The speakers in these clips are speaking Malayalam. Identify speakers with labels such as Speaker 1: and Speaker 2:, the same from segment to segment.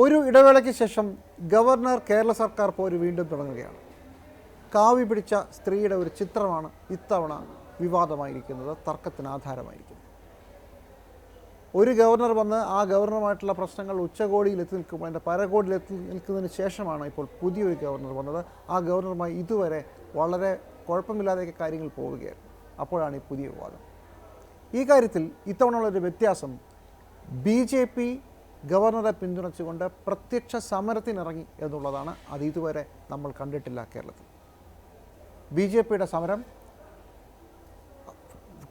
Speaker 1: ഒരു ഇടവേളയ്ക്ക് ശേഷം ഗവർണർ കേരള സർക്കാർ പോര് വീണ്ടും തുടങ്ങുകയാണ്. കാവി പിടിച്ച സ്ത്രീയുടെ ഒരു ചിത്രമാണ് ഇത്തവണ വിവാദമായിരിക്കുന്നത്, തർക്കത്തിന് ആധാരമായിരിക്കുന്നത്. ഒരു ഗവർണർ വന്ന് ആ ഗവർണറുമായിട്ടുള്ള പ്രശ്നങ്ങൾ ഉച്ചകോടിയിൽ എത്തി നിൽക്കും, അതിൻ്റെ പരകോടിയിൽ എത്തി നിൽക്കുന്നതിന് ശേഷമാണ് ഇപ്പോൾ പുതിയൊരു ഗവർണർ വന്നത്. ആ ഗവർണറുമായി ഇതുവരെ വളരെ കുഴപ്പമില്ലാതെയൊക്കെ കാര്യങ്ങൾ പോവുകയായിരുന്നു. അപ്പോഴാണ് ഈ പുതിയ വിവാദം. ഈ കാര്യത്തിൽ ഇത്തവണയുള്ളൊരു വ്യത്യാസം, BJP ഗവർണറെ പിന്തുണച്ചുകൊണ്ട് പ്രത്യക്ഷ സമരത്തിനിറങ്ങി എന്നുള്ളതാണ്. അത് ഇതുവരെ നമ്മൾ കണ്ടിട്ടില്ല കേരളത്തിൽ. BJPയുടെ സമരം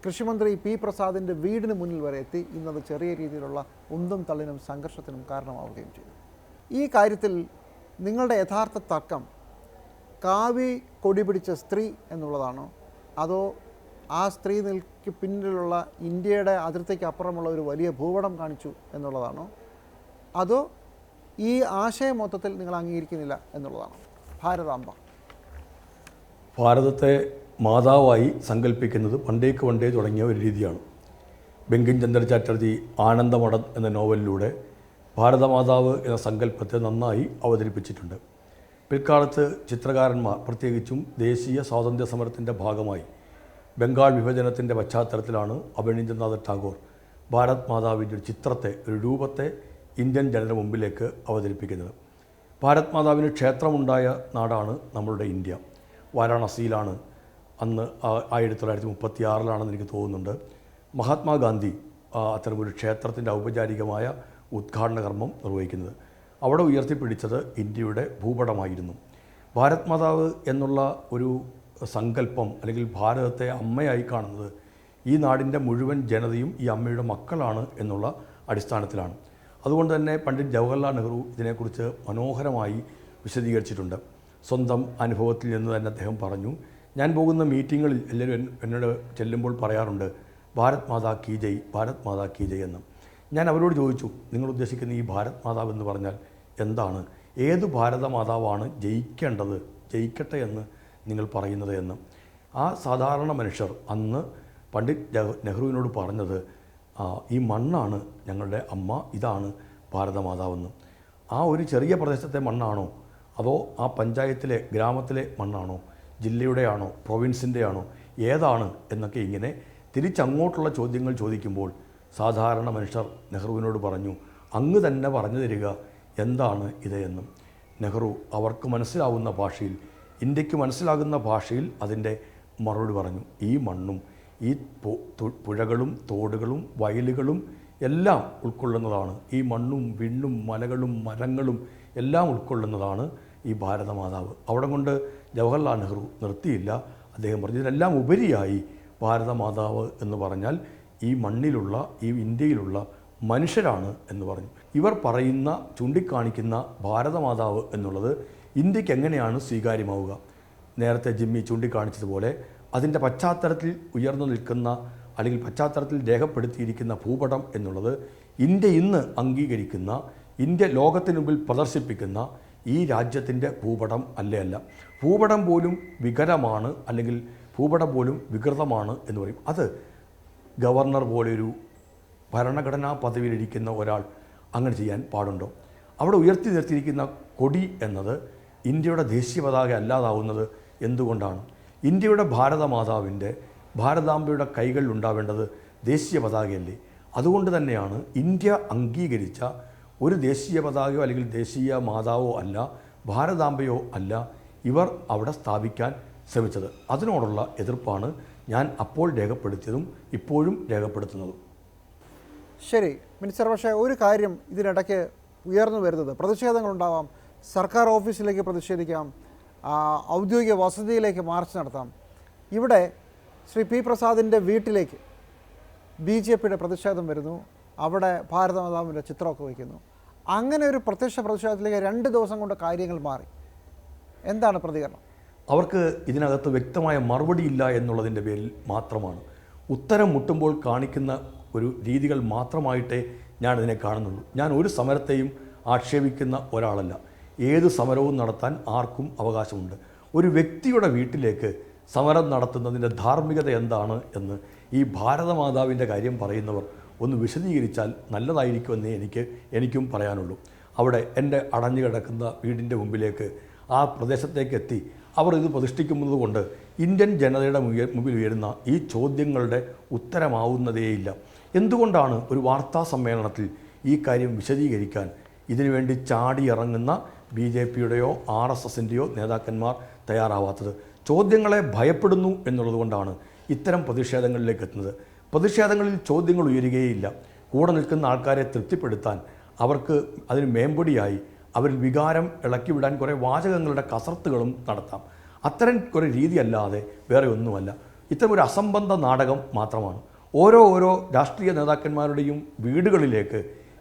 Speaker 1: കൃഷിമന്ത്രി P. പ്രസാദിൻ്റെ വീടിന് മുന്നിൽ വരെ എത്തി. ഇന്നത് ചെറിയ രീതിയിലുള്ള ഉന്തും തള്ളിനും സംഘർഷത്തിനും കാരണമാവുകയും ചെയ്തു. ഈ കാര്യത്തിൽ നിങ്ങളുടെ യഥാർത്ഥ തർക്കം കാവി കൊടി പിടിച്ച സ്ത്രീ എന്നുള്ളതാണോ, അതോ ആ സ്ത്രീ പിന്നിലുള്ള ഇന്ത്യയുടെ അതിർത്തിക്ക് അപ്പുറമുള്ള ഒരു വലിയ ഭൂപടം കാണിച്ചു എന്നുള്ളതാണോ, അതോ ഈ ആശയം മൊത്തത്തിൽ നിങ്ങൾ അംഗീകരിക്കുന്നില്ല എന്നുള്ളതാണോ?
Speaker 2: ഭാരതത്തെ മാതാവായി സങ്കല്പിക്കുന്നത് പണ്ടേ തുടങ്ങിയ ഒരു രീതിയാണ്. ബങ്കിം ചന്ദ്ര ചാറ്റർജി ആനന്ദമഠം എന്ന നോവലിലൂടെ ഭാരതമാതാവ് എന്ന സങ്കല്പത്തെ നന്നായി അവതരിപ്പിച്ചിട്ടുണ്ട്. പിൽക്കാലത്ത് ചിത്രകാരന്മാർ, പ്രത്യേകിച്ചും ദേശീയ സ്വാതന്ത്ര്യ സമരത്തിൻ്റെ ഭാഗമായി ബംഗാൾ വിഭജനത്തിൻ്റെ പശ്ചാത്തലത്തിലാണ് അവനീന്ദ്രനാഥ് ടാഗോർ ഭാരത് മാതാവിൻ്റെ ഒരു ചിത്രത്തെ, ഒരു രൂപത്തെ ഇന്ത്യൻ ജനതയുടെ മുമ്പിലേക്ക് അവതരിപ്പിക്കുന്നത്. ഭാരത് മാതാവിന് ക്ഷേത്രമുണ്ടായ നാടാണ് നമ്മളുടെ ഇന്ത്യ. വാരാണസിയിലാണ് അന്ന് 1936 എനിക്ക് തോന്നുന്നുണ്ട് മഹാത്മാഗാന്ധി അത്തരമൊരു ക്ഷേത്രത്തിൻ്റെ ഔപചാരികമായ ഉദ്ഘാടന കർമ്മം നിർവഹിക്കുന്നത്. അവിടെ ഉയർത്തിപ്പിടിച്ചത് ഇന്ത്യയുടെ ഭൂപടമായിരുന്നു. ഭാരത് മാതാവ് എന്നുള്ള ഒരു സങ്കല്പം, അല്ലെങ്കിൽ ഭാരതത്തെ അമ്മയായി കാണുന്നത് ഈ നാടിൻ്റെ മുഴുവൻ ജനതയും ഈ അമ്മയുടെ മക്കളാണ് എന്നുള്ള അടിസ്ഥാനത്തിലാണ്. അതുകൊണ്ട് തന്നെ പണ്ഡിറ്റ് ജവഹർലാൽ നെഹ്റു ഇതിനെക്കുറിച്ച് മനോഹരമായി വിശദീകരിച്ചിട്ടുണ്ട്. സ്വന്തം അനുഭവത്തിൽ നിന്ന് തന്നെ അദ്ദേഹം പറഞ്ഞു, ഞാൻ പോകുന്ന മീറ്റിങ്ങുകളിൽ എല്ലാവരും എന്നോട് ചെല്ലുമ്പോൾ പറയാറുണ്ട്, ഭാരത് മാതാ കീ ജയ്, ഭാരത് മാതാ കീ ജയ് എന്ന്. ഞാൻ അവരോട് ചോദിച്ചു, നിങ്ങൾ ഉദ്ദേശിക്കുന്ന ഈ ഭാരത് മാതാവ് എന്ന് പറഞ്ഞാൽ എന്താണ്? ഏത് ഭാരത മാതാവാണ് ജയിക്കേണ്ടത്, ജയിക്കട്ടെ എന്ന് നിങ്ങൾ പറയുന്നത് എന്ന്. ആ സാധാരണ മനുഷ്യർ അന്ന് പണ്ഡിറ്റ് നെഹ്റുവിനോട് പറഞ്ഞത്, ഈ മണ്ണാണ് ഞങ്ങളുടെ അമ്മ, ഇതാണ് ഭാരതമാതാവെന്ന്. ആ ഒരു ചെറിയ പ്രദേശത്തെ മണ്ണാണോ, അതോ ആ പഞ്ചായത്തിലെ, ഗ്രാമത്തിലെ മണ്ണാണോ, ജില്ലയുടെ ആണോ, പ്രൊവിൻസിൻ്റെ ആണോ, ഏതാണ് എന്നൊക്കെ ഇങ്ങനെ തിരിച്ചങ്ങോട്ടുള്ള ചോദ്യങ്ങൾ ചോദിക്കുമ്പോൾ സാധാരണ മനുഷ്യർ നെഹ്റുവിനോട് പറഞ്ഞു, അങ്ങ് തന്നെ പറഞ്ഞു തരിക എന്താണ് ഇത് എന്നും. നെഹ്റു അവർക്ക് മനസ്സിലാവുന്ന ഭാഷയിൽ, ഇന്ത്യക്ക് മനസ്സിലാകുന്ന ഭാഷയിൽ അതിൻ്റെ മറുപടി പറഞ്ഞു. ഈ മണ്ണും ഈ പുഴകളും തോടുകളും വയലുകളും എല്ലാം ഉൾക്കൊള്ളുന്നതാണ്. ഈ മണ്ണും വിണ്ണും മലകളും മരങ്ങളും എല്ലാം ഉൾക്കൊള്ളുന്നതാണ് ഈ ഭാരതമാതാവ്. അവിടെ കൊണ്ട് ജവഹർലാൽ നെഹ്റു നിർത്തിയില്ല. അദ്ദേഹം പറഞ്ഞു, ഇതിനെല്ലാം ഉപരിയായി ഭാരതമാതാവ് എന്ന് പറഞ്ഞാൽ ഈ മണ്ണിലുള്ള, ഈ ഇന്ത്യയിലുള്ള മനുഷ്യരാണ് എന്ന് പറഞ്ഞു. ഇവർ പറയുന്ന, ചൂണ്ടിക്കാണിക്കുന്ന ഭാരതമാതാവ് എന്നുള്ളത് ഇന്ത്യക്ക് എങ്ങനെയാണ് സ്വീകാര്യമാവുക? നേരത്തെ ജിമ്മി ചൂണ്ടിക്കാണിച്ചതുപോലെ അതിൻ്റെ പശ്ചാത്തലത്തിൽ ഉയർന്നു നിൽക്കുന്ന, അല്ലെങ്കിൽ പശ്ചാത്തലത്തിൽ രേഖപ്പെടുത്തിയിരിക്കുന്ന ഭൂപടം എന്നുള്ളത് ഇന്ത്യ ഇന്ന് അംഗീകരിക്കുന്ന, ഇന്ത്യ ലോകത്തിന് മുമ്പിൽ പ്രദർശിപ്പിക്കുന്ന ഈ രാജ്യത്തിൻ്റെ ഭൂപടം അല്ല. ഭൂപടം പോലും വികരമാണ്, അല്ലെങ്കിൽ ഭൂപടം പോലും വികൃതമാണ് എന്ന് പറയും. അത് ഗവർണർ പോലെയൊരു ഭരണഘടനാ പദവിയിലിരിക്കുന്ന ഒരാൾ അങ്ങനെ ചെയ്യാൻ പാടുണ്ടോ? അവിടെ ഉയർത്തി നിർത്തിയിരിക്കുന്ന കൊടി എന്നത് ഇന്ത്യയുടെ ദേശീയ പതാക അല്ലാതാവുന്നത് എന്തുകൊണ്ടാണ്? ഇന്ത്യയുടെ ഭാരതമാതാവിൻ്റെ, ഭാരതാംബയുടെ കൈകളിൽ ഉണ്ടാവേണ്ടത് ദേശീയ പതാകയല്ലേ? അതുകൊണ്ട് തന്നെയാണ് ഇന്ത്യ അംഗീകരിച്ച ഒരു ദേശീയ പതാകയോ അല്ലെങ്കിൽ ദേശീയ മാതാവോ അല്ല, ഭാരതാംബയോ അല്ല ഇവർ അവിടെ സ്ഥാപിക്കാൻ ശ്രമിച്ചത്. അതിനോടുള്ള എതിർപ്പാണ് ഞാൻ അപ്പോൾ രേഖപ്പെടുത്തിയതും ഇപ്പോഴും രേഖപ്പെടുത്തുന്നതും.
Speaker 1: ശരി മിനിസ്റ്റർ, പക്ഷേ ഒരു കാര്യം ഇതിനിടയ്ക്ക് ഉയർന്നു വരുന്നത്, പ്രതിഷേധങ്ങളുണ്ടാവാം, സർക്കാർ ഓഫീസിലേക്ക് പ്രതിഷേധിക്കാം, ഔദ്യോഗിക വസതിയിലേക്ക് മാർച്ച് നടത്താം. ഇവിടെ ശ്രീ P. പ്രസാദിൻ്റെ വീട്ടിലേക്ക് BJPയുടെ പ്രതിഷേധം വരുന്നു, അവിടെ ഭാരതമാതാവിൻ്റെ ചിത്രമൊക്കെ വയ്ക്കുന്നു. അങ്ങനെ ഒരു പ്രത്യക്ഷ പ്രതിഷേധത്തിലേക്ക് 2 ദിവസം കൊണ്ട് കാര്യങ്ങൾ മാറി. എന്താണ് പ്രതികരണം?
Speaker 2: അവർക്ക് ഇതിനകത്ത് വ്യക്തമായ മറുപടിയില്ല എന്നുള്ളതിൻ്റെ പേരിൽ മാത്രമാണ്. ഉത്തരം മുട്ടുമ്പോൾ കാണിക്കുന്ന ഒരു രീതികൾ മാത്രമായിട്ടേ ഞാനിതിനെ കാണുന്നുള്ളൂ. ഞാൻ ഒരു സമരത്തെയും ആക്ഷേപിക്കുന്ന ഒരാളല്ല. ഏത് സമരവും നടത്താൻ ആർക്കും അവകാശമുണ്ട്. ഒരു വ്യക്തിയുടെ വീട്ടിലേക്ക് സമരം നടത്തുന്നതിൻ്റെ ധാർമ്മികത എന്താണ് എന്ന് ഈ ഭാരതമാതാവിൻ്റെ കാര്യം പറയുന്നവർ ഒന്ന് വിശദീകരിച്ചാൽ നല്ലതായിരിക്കുമെന്നേ എനിക്കും പറയാനുള്ളൂ. അവിടെ എൻ്റെ അടഞ്ഞു കിടക്കുന്ന വീടിൻ്റെ മുമ്പിലേക്ക് ആ പ്രദേശത്തേക്ക് എത്തി അവർ ഇത് പ്രതിഷ്ഠിക്കുന്നത് കൊണ്ട് ഇന്ത്യൻ ജനതയുടെ മുമ്പിൽ ഉയരുന്ന ഈ ചോദ്യങ്ങളുടെ ഉത്തരമാവുന്നതേയില്ല. എന്തുകൊണ്ടാണ് ഒരു വാർത്താ സമ്മേളനത്തിൽ ഈ കാര്യം വിശദീകരിക്കാൻ ഇതിനുവേണ്ടി ചാടിയിറങ്ങുന്ന BJPയുടെയോ RSSൻ്റെയോ നേതാക്കന്മാർ തയ്യാറാവാത്തത്? ചോദ്യങ്ങളെ ഭയപ്പെടുന്നു എന്നുള്ളതുകൊണ്ടാണ് ഇത്തരം പ്രതിഷേധങ്ങളിലേക്ക് എത്തുന്നത്. പ്രതിഷേധങ്ങളിൽ ചോദ്യങ്ങൾ ഉയരുകയില്ല. കൂടെ നിൽക്കുന്ന ആൾക്കാരെ തൃപ്തിപ്പെടുത്താൻ അവർക്ക് അതിന് മേമ്പൊടിയായി അവരിൽ വികാരം ഇളക്കിവിടാൻ കുറേ വാചകങ്ങളുടെ കസർത്തുകളും നടത്താം. അത്തരം കുറേ രീതിയല്ലാതെ വേറെ ഒന്നുമല്ല. ഇത്തരം ഒരു അസംബന്ധ നാടകം മാത്രമാണ്. ഓരോ രാഷ്ട്രീയ നേതാക്കന്മാരുടെയും വീടുകളിലേക്ക്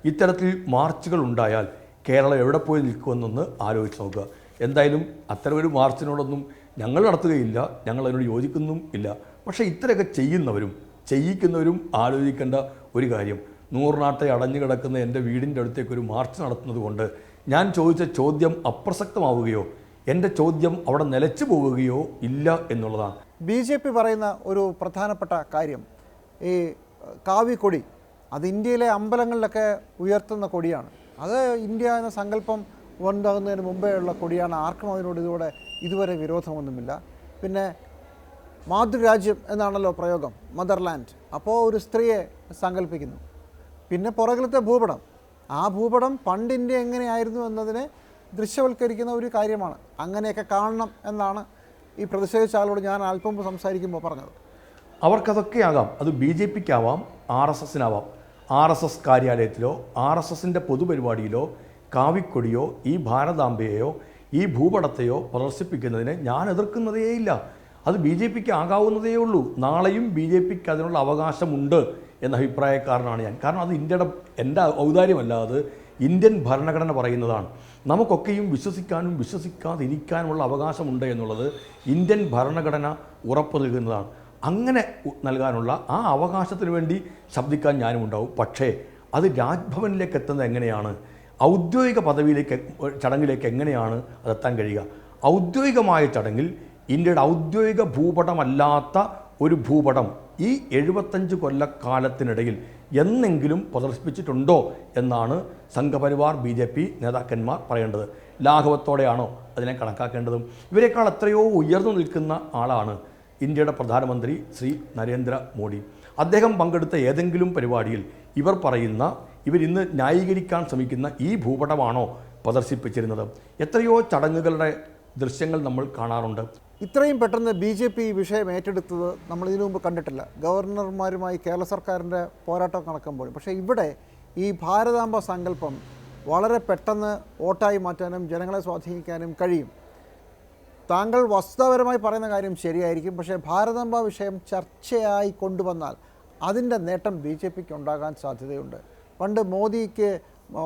Speaker 2: ഇത്തരത്തിൽ മാർച്ചുകൾ ഉണ്ടായാൽ കേരളം എവിടെ പോയി നിൽക്കുമെന്നൊന്ന് ആലോചിച്ച് നോക്കുക. എന്തായാലും അത്തരമൊരു മാർച്ചിനോടൊന്നും ഞങ്ങൾ നടത്തുകയില്ല, ഞങ്ങൾ അതിനോട് യോജിക്കുന്നും ഇല്ല. പക്ഷേ ഇത്രയൊക്കെ ചെയ്യുന്നവരും ചെയ്യിക്കുന്നവരും ആലോചിക്കേണ്ട ഒരു കാര്യം, നൂറിനാട്ടെ അടഞ്ഞു കിടക്കുന്ന എൻ്റെ വീടിൻ്റെ അടുത്തേക്ക് ഒരു മാർച്ച് നടത്തുന്നത് കൊണ്ട് ഞാൻ ചോദിച്ച ചോദ്യം അപ്രസക്തമാവുകയോ എൻ്റെ ചോദ്യം അവിടെ നിലച്ചു പോവുകയോ ഇല്ല എന്നുള്ളതാണ്.
Speaker 1: BJP പറയുന്ന ഒരു പ്രധാനപ്പെട്ട കാര്യം, ഈ കാവിക്കൊടി അത് ഇന്ത്യയിലെ അമ്പലങ്ങളിലൊക്കെ ഉയർത്തുന്ന കൊടിയാണ്. അത് ഇന്ത്യ എന്ന സങ്കല്പം ഉണ്ടാകുന്നതിന് മുമ്പേ ഉള്ള കൊടിയാണ്. ആർക്കും അതിനോട് ഇതുവരെ വിരോധമൊന്നുമില്ല. പിന്നെ മാതൃരാജ്യം എന്നാണല്ലോ പ്രയോഗം, മദർലാൻഡ്. അപ്പോൾ ഒരു സ്ത്രീയെ സങ്കല്പിക്കുന്നു. പിന്നെ പുറകിലത്തെ ഭൂപടം, ആ ഭൂപടം പണ്ട് ഇന്ത്യ എങ്ങനെയായിരുന്നു എന്നതിനെ ദൃശ്യവൽക്കരിക്കുന്ന ഒരു കാര്യമാണ്. അങ്ങനെയൊക്കെ കാണണം എന്നാണ് ഈ പ്രതിഷേധിച്ച ആളോട് ഞാൻ അല്പം മുമ്പ് സംസാരിക്കുമ്പോൾ പറഞ്ഞത്.
Speaker 2: അവർക്കതൊക്കെ ആകാം. അത് BJPക്കാവാം, RSSനാവാം. RSS കാര്യാലയത്തിലോ RSSൻ്റെ പൊതുപരിപാടിയിലോ കാവിക്കൊടിയോ ഈ ഭാരതാംബയെയോ ഈ ഭൂപടത്തെയോ പ്രദർശിപ്പിക്കുന്നതിനെ ഞാൻ എതിർക്കുന്നതേയില്ല. അത് BJPക്ക് ആകാവുന്നതേ ഉള്ളൂ. നാളെയും BJPക്ക് അതിനുള്ള അവകാശമുണ്ട് എന്ന അഭിപ്രായക്കാരനാണ് ഞാൻ. കാരണം അത് എൻ്റെ ഔദാര്യമല്ലാതെ ഇന്ത്യൻ ഭരണഘടന പറയുന്നതാണ്. നമുക്കൊക്കെയും വിശ്വസിക്കാനും വിശ്വസിക്കാതിരിക്കാനുമുള്ള അവകാശമുണ്ട് എന്നുള്ളത് ഇന്ത്യൻ ഭരണഘടന ഉറപ്പു നൽകുന്നതാണ്. അങ്ങനെ നൽകാനുള്ള ആ അവകാശത്തിന് വേണ്ടി ശബ്ദിക്കാൻ ഞാനും ഉണ്ടാവും. പക്ഷേ അത് രാജ്ഭവനിലേക്ക് എത്തുന്നത് എങ്ങനെയാണ്, ഔദ്യോഗിക പദവിയിലേക്ക് ചടങ്ങിലേക്ക് എങ്ങനെയാണ് അതെത്താൻ കഴിയുക? ഔദ്യോഗികമായ ചടങ്ങിൽ ഇന്ത്യയുടെ ഔദ്യോഗിക ഭൂപടമല്ലാത്ത ഒരു ഭൂപടം ഈ 75 കൊല്ലക്കാലത്തിനിടയിൽ എന്നെങ്കിലും പ്രദർശിപ്പിച്ചിട്ടുണ്ടോ എന്നാണ് സംഘപരിവാർ BJP നേതാക്കന്മാർ പറയേണ്ടത്. ലാഘവത്തോടെയാണോ അതിനെ കണക്കാക്കേണ്ടതും? ഇവരെക്കാൾ എത്രയോ ഉയർന്നു നിൽക്കുന്ന ആളാണ് ഇന്ത്യയുടെ പ്രധാനമന്ത്രി ശ്രീ നരേന്ദ്ര മോദി. അദ്ദേഹം പങ്കെടുത്ത ഏതെങ്കിലും പരിപാടിയിൽ ഇവരിന്ന് ന്യായീകരിക്കാൻ ശ്രമിക്കുന്ന ഈ ഭൂപടമാണോ പ്രദർശിപ്പിച്ചിരുന്നത്? എത്രയോ ചടങ്ങുകളുടെ ദൃശ്യങ്ങൾ നമ്മൾ കാണാറുണ്ട്.
Speaker 1: ഇത്രയും പെട്ടെന്ന് BJP ഈ വിഷയം ഏറ്റെടുത്തത് നമ്മൾ ഇതിനു മുമ്പ് കണ്ടിട്ടില്ല. ഗവർണർമാരുമായി കേരള സർക്കാരിൻ്റെ പോരാട്ടം നടക്കുമ്പോഴും. പക്ഷേ ഇവിടെ ഈ ഭാരതാംബ സങ്കല്പം വളരെ പെട്ടെന്ന് വോട്ടായി മാറ്റാനും ജനങ്ങളെ സ്വാധീനിക്കാനും കഴിയും. താങ്കൾ വസ്തുതാപരമായി പറയുന്ന കാര്യം ശരിയായിരിക്കും. പക്ഷേ ഭാരതാംബ വിഷയം ചർച്ചയായി കൊണ്ടുവന്നാൽ അതിൻ്റെ നേട്ടം BJPക്ക് ഉണ്ടാകാൻ സാധ്യതയുണ്ട്. പണ്ട് മോദിക്ക്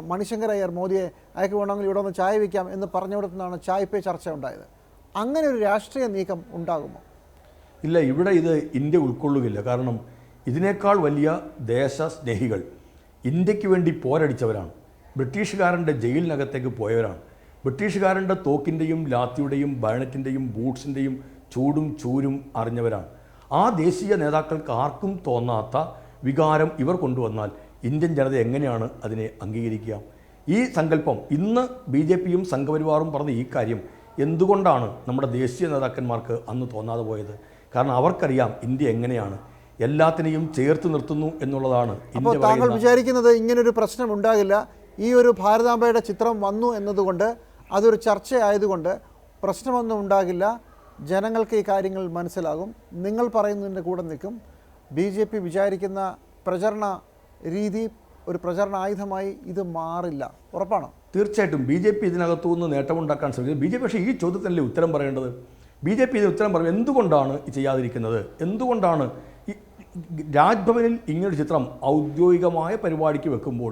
Speaker 1: മണിശങ്കർ അയ്യർ മോദിയെ അയക്ക് വേണമെങ്കിൽ ഇവിടെ ഒന്ന് ചായ വയ്ക്കാം എന്ന് പറഞ്ഞുകൊടുത്താണ് ചായ് പേ ചർച്ച ഉണ്ടായത്. അങ്ങനെ ഒരു രാഷ്ട്രീയ നീക്കം ഉണ്ടാകുമോ?
Speaker 2: ഇല്ല, ഇവിടെ ഇത് ഇന്ത്യ ഉൾക്കൊള്ളുകയില്ല. കാരണം ഇതിനേക്കാൾ വലിയ ദേശസ്നേഹികൾ ഇന്ത്യക്ക് വേണ്ടി പോരടിച്ചവരാണ്. ബ്രിട്ടീഷുകാരൻ്റെ ജയിലിനകത്തേക്ക് പോയവരാണ്. ബ്രിട്ടീഷുകാരൻ്റെ തോക്കിൻ്റെയും ലാത്തിയുടെയും ബയണറ്റിൻ്റെയും ബൂട്ട്സിൻ്റെയും ചൂടും ചൂരും അറിഞ്ഞവരാണ്. ആ ദേശീയ നേതാക്കൾക്ക് ആർക്കും തോന്നാത്ത വികാരം ഇവർ കൊണ്ടുവന്നാൽ ഇന്ത്യൻ ജനത എങ്ങനെയാണ് അതിനെ അംഗീകരിക്കുക? ഈ സങ്കല്പം ഇന്ന് BJPയും സംഘപരിവാറും പറഞ്ഞ ഈ കാര്യം എന്തുകൊണ്ടാണ് നമ്മുടെ ദേശീയ നേതാക്കന്മാർക്ക് അന്ന് തോന്നാതെ പോയത്? കാരണം അവർക്കറിയാം ഇന്ത്യ എങ്ങനെയാണ് എല്ലാത്തിനെയും ചേർത്ത് നിർത്തുന്നു എന്നുള്ളതാണ്.
Speaker 1: അപ്പോൾ താങ്കൾ വിചാരിക്കുന്നത് ഇങ്ങനൊരു പ്രശ്നം ഉണ്ടാകില്ല, ഈ ഒരു ഭാരതാംബയുടെ ചിത്രം വന്നു എന്നതുകൊണ്ട് അതൊരു ചർച്ചയായതുകൊണ്ട് പ്രശ്നമൊന്നും ഉണ്ടാകില്ല, ജനങ്ങൾക്ക് ഈ കാര്യങ്ങൾ മനസ്സിലാകും, നിങ്ങൾ പറയുന്നതിൻ്റെ കൂടെ നിൽക്കും, BJP വിചാരിക്കുന്ന പ്രചരണ രീതി ഒരു പ്രചരണ ആയുധമായി ഇത് മാറില്ല, ഉറപ്പാണോ?
Speaker 2: തീർച്ചയായിട്ടും BJP ഇതിനകത്തുനിന്ന് നേട്ടമുണ്ടാക്കാൻ ശ്രമിക്കുന്നത്. BJP പക്ഷേ ഈ ചോദ്യത്തിനല്ലേ ഉത്തരം പറയേണ്ടത്. BJP ഇതിന് ഉത്തരം പറയും. എന്തുകൊണ്ടാണ് ഈ ചെയ്യാതിരിക്കുന്നത്? എന്തുകൊണ്ടാണ് ഈ രാജ്ഭവനിൽ ഇങ്ങനൊരു ചിത്രം ഔദ്യോഗികമായ പരിപാടിക്ക് വെക്കുമ്പോൾ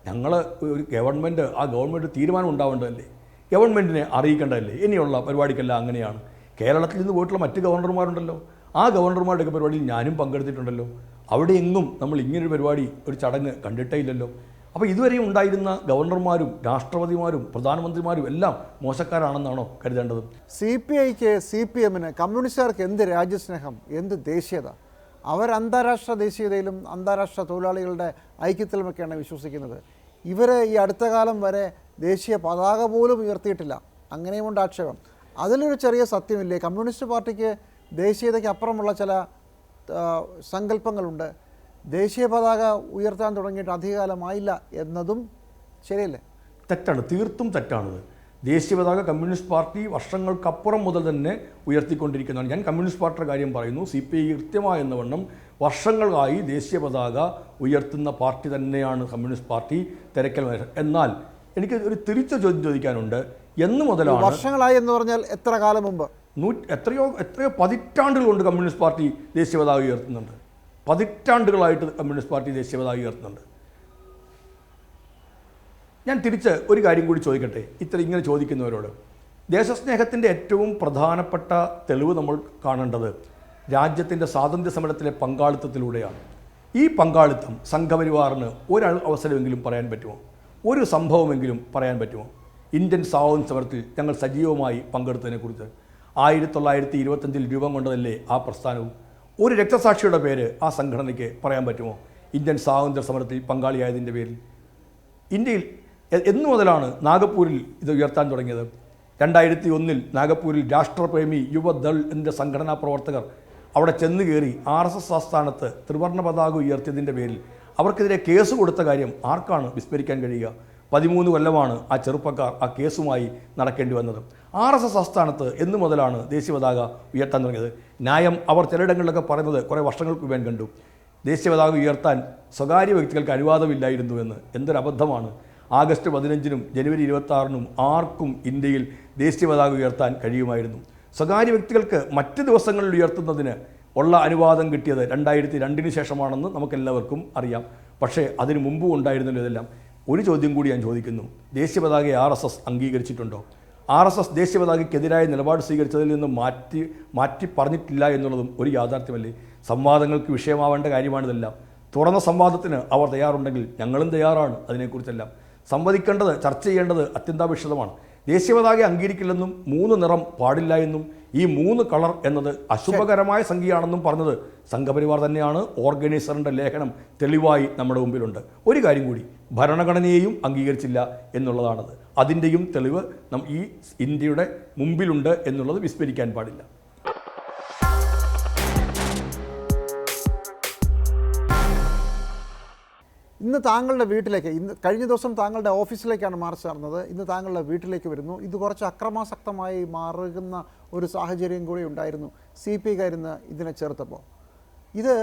Speaker 2: ഞങ്ങൾ ഒരു ഗവൺമെൻറ്, ആ ഗവൺമെൻറ് തീരുമാനം ഉണ്ടാവേണ്ടതല്ലേ? ഗവൺമെൻറ്റിനെ അറിയിക്കേണ്ടതല്ലേ? ഇനിയുള്ള പരിപാടിക്കെല്ലാം അങ്ങനെയാണ്. കേരളത്തിൽ നിന്ന് പോയിട്ടുള്ള മറ്റ് ഗവർണർമാരുണ്ടല്ലോ, ആ ഗവർണർമാരുടെയൊക്കെ പരിപാടിയിൽ ഞാനും പങ്കെടുത്തിട്ടുണ്ടല്ലോ. അവിടെ എങ്ങും നമ്മൾ ഇങ്ങനൊരു പരിപാടി, ഒരു ചടങ്ങ് കണ്ടിട്ടേ ഇല്ലല്ലോ. അപ്പോൾ ഇതുവരെയും ഉണ്ടായിരുന്ന ഗവർണർമാരും രാഷ്ട്രപതിമാരും പ്രധാനമന്ത്രിമാരും എല്ലാം മോശക്കാരാണെന്നാണോ കരുതേണ്ടത്?
Speaker 1: CPIക്ക് CPMന് കമ്മ്യൂണിസ്റ്റുകാർക്ക് എന്ത് രാജ്യസ്നേഹം, എന്ത് ദേശീയത! അവർ അന്താരാഷ്ട്ര ദേശീയതയിലും അന്താരാഷ്ട്ര തൊഴിലാളികളുടെ ഐക്യത്തിലുമൊക്കെയാണ് വിശ്വസിക്കുന്നത്. ഇവർ ഈ അടുത്ത കാലം വരെ ദേശീയ പതാക പോലും ഉയർത്തിയിട്ടില്ല. അങ്ങനെയുമുണ്ട് ആക്ഷേപം. അതിലൊരു ചെറിയ സത്യമില്ലേ, കമ്മ്യൂണിസ്റ്റ് പാർട്ടിക്ക് ദേശീയതയ്ക്ക് അപ്പുറമുള്ള ചില സങ്കല്പങ്ങളുണ്ട്. ദേശീയ പതാക ഉയർത്താൻ തുടങ്ങിയിട്ട് അധികകാലമായില്ല എന്നതും ശരിയല്ലേ?
Speaker 2: തെറ്റാണ്, തീർത്തും തെറ്റാണത്. ദേശീയ പതാക കമ്മ്യൂണിസ്റ്റ് പാർട്ടി വർഷങ്ങൾക്കപ്പുറം മുതൽ തന്നെ ഉയർത്തിക്കൊണ്ടിരിക്കുന്നതാണ്. ഞാൻ കമ്മ്യൂണിസ്റ്റ് പാർട്ടിയുടെ കാര്യം പറയുന്നു. CPI കൃത്യമായ എന്നവണ്ണം വർഷങ്ങളായി ദേശീയ പതാക ഉയർത്തുന്ന പാർട്ടി തന്നെയാണ് കമ്മ്യൂണിസ്റ്റ് പാർട്ടി. തിരക്കൽ. എന്നാൽ എനിക്ക് ഒരു തിരിച്ച ചോദ്യം ചോദിക്കാനുണ്ട്. എന്ന് മുതലാണ്
Speaker 1: വർഷങ്ങളായി എന്ന് പറഞ്ഞാൽ എത്ര കാലം മുമ്പ്?
Speaker 2: എത്രയോ പതിറ്റാണ്ടുകൾ കൊണ്ട് കമ്മ്യൂണിസ്റ്റ് പാർട്ടി ദേശീയ പതാക ഉയർത്തുന്നുണ്ട്. പതിറ്റാണ്ടുകളായിട്ട് കമ്മ്യൂണിസ്റ്റ് പാർട്ടി ദേശീയ പതാക ഉയർത്തുന്നുണ്ട്. ഞാൻ തിരിച്ച് ഒരു കാര്യം കൂടി ചോദിക്കട്ടെ ഇങ്ങനെ ചോദിക്കുന്നവരോട്. ദേശസ്നേഹത്തിൻ്റെ ഏറ്റവും പ്രധാനപ്പെട്ട തെളിവ് നമ്മൾ കാണേണ്ടത് രാജ്യത്തിൻ്റെ സ്വാതന്ത്ര്യ സമരത്തിലെ പങ്കാളിത്തത്തിലൂടെയാണ്. ഈ പങ്കാളിത്തം സംഘപരിവാറിന് അവസരമെങ്കിലും പറയാൻ പറ്റുമോ? ഒരു സംഭവമെങ്കിലും പറയാൻ പറ്റുമോ? ഇന്ത്യൻ സ്വാതന്ത്ര്യ സമരത്തിൽ ഞങ്ങൾ സജീവമായി പങ്കെടുത്തതിനെക്കുറിച്ച് 1925 രൂപം കൊണ്ടതല്ലേ ആ പ്രസ്ഥാനവും? ഒരു രക്തസാക്ഷിയുടെ പേര് ആ സംഘടനയ്ക്ക് പറയാൻ പറ്റുമോ ഇന്ത്യൻ സ്വാതന്ത്ര്യ സമരത്തിൽ പങ്കാളിയായതിൻ്റെ പേരിൽ? ഇന്ത്യയിൽ എന്നു മുതലാണ് നാഗപ്പൂരിൽ ഇത് ഉയർത്താൻ തുടങ്ങിയത്? 2001 നാഗപ്പൂരിൽ രാഷ്ട്രപ്രേമി യുവദൾ എന്ന സംഘടനാ പ്രവർത്തകർ അവിടെ ചെന്ന് കയറി RSS ആസ്ഥാനത്ത് ത്രിവർണ്ണ പതാക ഉയർത്തിയതിൻ്റെ പേരിൽ അവർക്കെതിരെ കേസ് കൊടുത്ത കാര്യം ആർക്കാണ് വിസ്മരിക്കാൻ കഴിയുക? 13 കൊല്ലമാണ് ആ ചെറുപ്പക്കാർ ആ കേസുമായി നടക്കേണ്ടി വന്നത്. RSS ആസ്ഥാനത്ത് എന്നു മുതലാണ് ദേശീയ പതാക ഉയർത്താൻ തുടങ്ങിയത്? ന്യായം അവർ ചിലയിടങ്ങളിലൊക്കെ പറയുന്നത് കുറേ വർഷങ്ങൾക്ക് മുമ്പേ കണ്ടു. ദേശീയ പതാക ഉയർത്താൻ സ്വകാര്യ വ്യക്തികൾക്ക് അനുവാദമില്ലായിരുന്നു എന്ന്. എന്തൊരു അബദ്ധമാണ്! ആഗസ്റ്റ് 15-നും ജനുവരി 26-നും ആർക്കും ഇന്ത്യയിൽ ദേശീയ പതാക ഉയർത്താൻ കഴിയുമായിരുന്നു. സ്വകാര്യ വ്യക്തികൾക്ക് മറ്റ് ദിവസങ്ങളിൽ ഉയർത്തുന്നതിന് ഉള്ള അനുവാദം കിട്ടിയത് 2002-ന് ശേഷമാണെന്ന് നമുക്കെല്ലാവർക്കും അറിയാം. പക്ഷേ അതിനു മുമ്പും ഉണ്ടായിരുന്നല്ലോ ഇതെല്ലാം. ഒരു ചോദ്യം കൂടി ഞാൻ ചോദിക്കുന്നു. ദേശീയ പതാകയെ RSS അംഗീകരിച്ചിട്ടുണ്ടോ? RSS ദേശീയ പതാകയ്ക്കെതിരായ നിലപാട് സ്വീകരിച്ചതിൽ നിന്ന് മാറ്റി പറഞ്ഞിട്ടില്ല എന്നുള്ളതും ഒരു യാഥാർത്ഥ്യമല്ലേ? സംവാദങ്ങൾക്ക് വിഷയമാവേണ്ട കാര്യമാണിതെല്ലാം. തുറന്ന സംവാദത്തിന് അവർ തയ്യാറുണ്ടെങ്കിൽ ഞങ്ങളും തയ്യാറാണ്. അതിനെക്കുറിച്ചെല്ലാം സംവദിക്കേണ്ടത്, ചർച്ച ചെയ്യേണ്ടത് അത്യന്താപേക്ഷിതമാണ്. ദേശീയ പതാക അംഗീകരിക്കില്ലെന്നും 3 നിറം പാടില്ല എന്നും ഈ 3 കളർ എന്നത് അശുഭകരമായ സംഖ്യയാണെന്നും പറഞ്ഞത് സംഘപരിവാർ തന്നെയാണ്. ഓർഗനൈസറിൻ്റെ ലേഖനം തെളിവായി നമ്മുടെ മുമ്പിലുണ്ട്. ഒരു കാര്യം കൂടി, ഭരണഘടനയെയും അംഗീകരിച്ചില്ല എന്നുള്ളതാണത്. അതിൻ്റെയും തെളിവ് ഈ ഇന്ത്യയുടെ മുമ്പിലുണ്ട് എന്നുള്ളത് വിസ്മരിക്കാൻ പാടില്ല.
Speaker 1: ഇന്ന് താങ്കളുടെ വീട്ടിലേക്ക്, കഴിഞ്ഞ ദിവസം താങ്കളുടെ ഓഫീസിലേക്കാണ് മാർച്ച് നടന്നത്. ഇന്ന് താങ്കളുടെ വീട്ടിലേക്ക് വരുന്നു. ഇത് കുറച്ച് അക്രമാസക്തമായി മാറുന്ന ഒരു സാഹചര്യം കൂടി ഉണ്ടായിരുന്നു CPI-കാരിന്ന് ഇതിനെ ചേർത്തപ്പോൾ. ഇത്